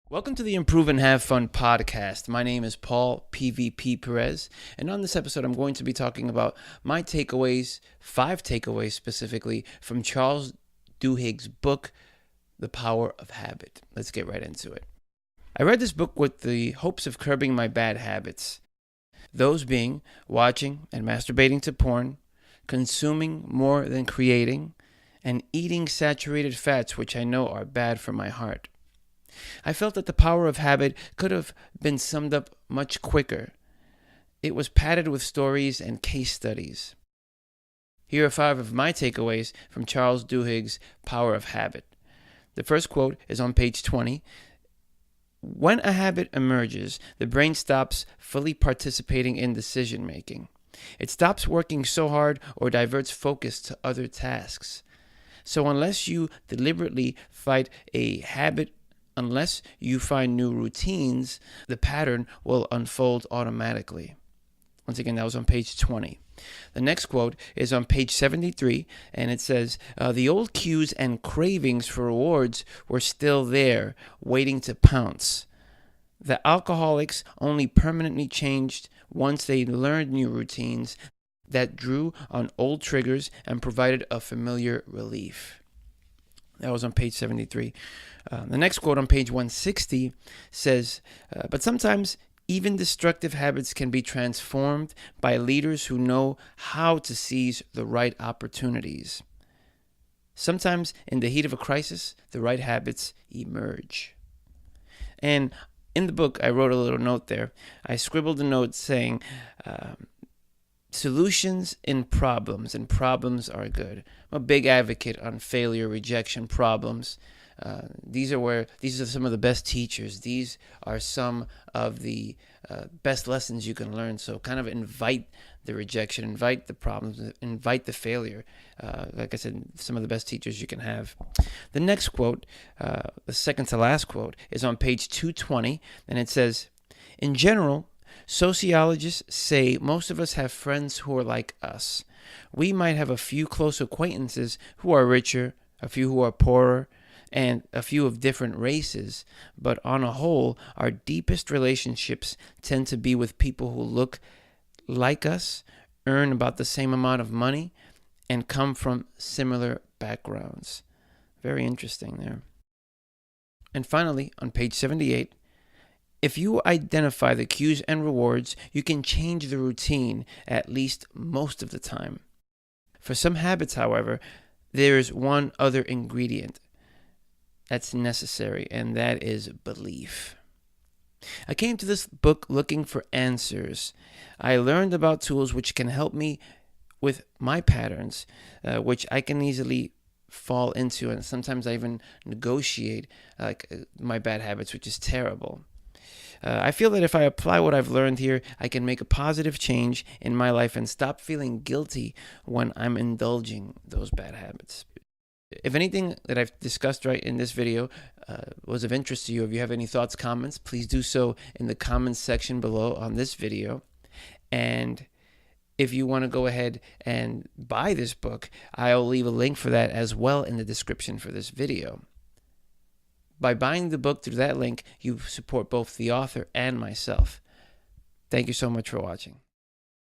Welcome to the Improve and Have Fun podcast. My name is Paul PVP Perez, and on this episode, I'm going to be talking about my takeaways, 5 takeaways specifically, from Charles Duhigg's book, The Power of Habit. Let's get right into it. I read this book with the hopes of curbing my bad habits, those being watching and masturbating to porn, consuming more than creating, and eating saturated fats, which I know are bad for my heart. I felt that the power of habit could have been summed up much quicker. It was padded with stories and case studies. Here are 5 of my takeaways from Charles Duhigg's Power of Habit. The first quote is on page 20. When a habit emerges, the brain stops fully participating in decision making. It stops working so hard or diverts focus to other tasks. So unless you deliberately fight a habit, unless you find new routines, the pattern will unfold automatically. Once again, that was on page 20. The next quote is on page 73, and it says, the old cues and cravings for rewards were still there, waiting to pounce. The alcoholics only permanently changed once they learned new routines that drew on old triggers and provided a familiar relief. That was on page 73. The next quote on page 160 says, but sometimes even destructive habits can be transformed by leaders who know how to seize the right opportunities. Sometimes in the heat of a crisis, the right habits emerge. And in the book, I wrote a little note there. I scribbled a note saying, solutions in problems, and problems are good. I'm a big advocate on failure, rejection, problems. These are some of the best teachers. These are some of the best lessons you can learn. So kind of invite the rejection, invite the problems, invite the failure. Like I said, some of the best teachers you can have. The next quote, the second to last quote, is on page 220, and it says, in general, sociologists say most of us have friends who are like us. We might have a few close acquaintances who are richer, a few who are poorer, and a few of different races, but on a whole, our deepest relationships tend to be with people who look like us, earn about the same amount of money, and come from similar backgrounds. Very interesting there. And finally, on page 78, if you identify the cues and rewards, you can change the routine at least most of the time. For some habits, however, there is one other ingredient that's necessary, and that is belief. I came to this book looking for answers. I learned about tools which can help me with my patterns, which I can easily fall into, and sometimes I even negotiate my bad habits, which is terrible. I feel that if I apply what I've learned here, I can make a positive change in my life and stop feeling guilty when I'm indulging those bad habits. If anything that I've discussed right in this video was of interest to you, if you have any thoughts, comments, please do so in the comments section below on this video. And if you want to go ahead and buy this book, I'll leave a link for that as well in the description for this video. By buying the book through that link, you support both the author and myself. Thank you so much for watching.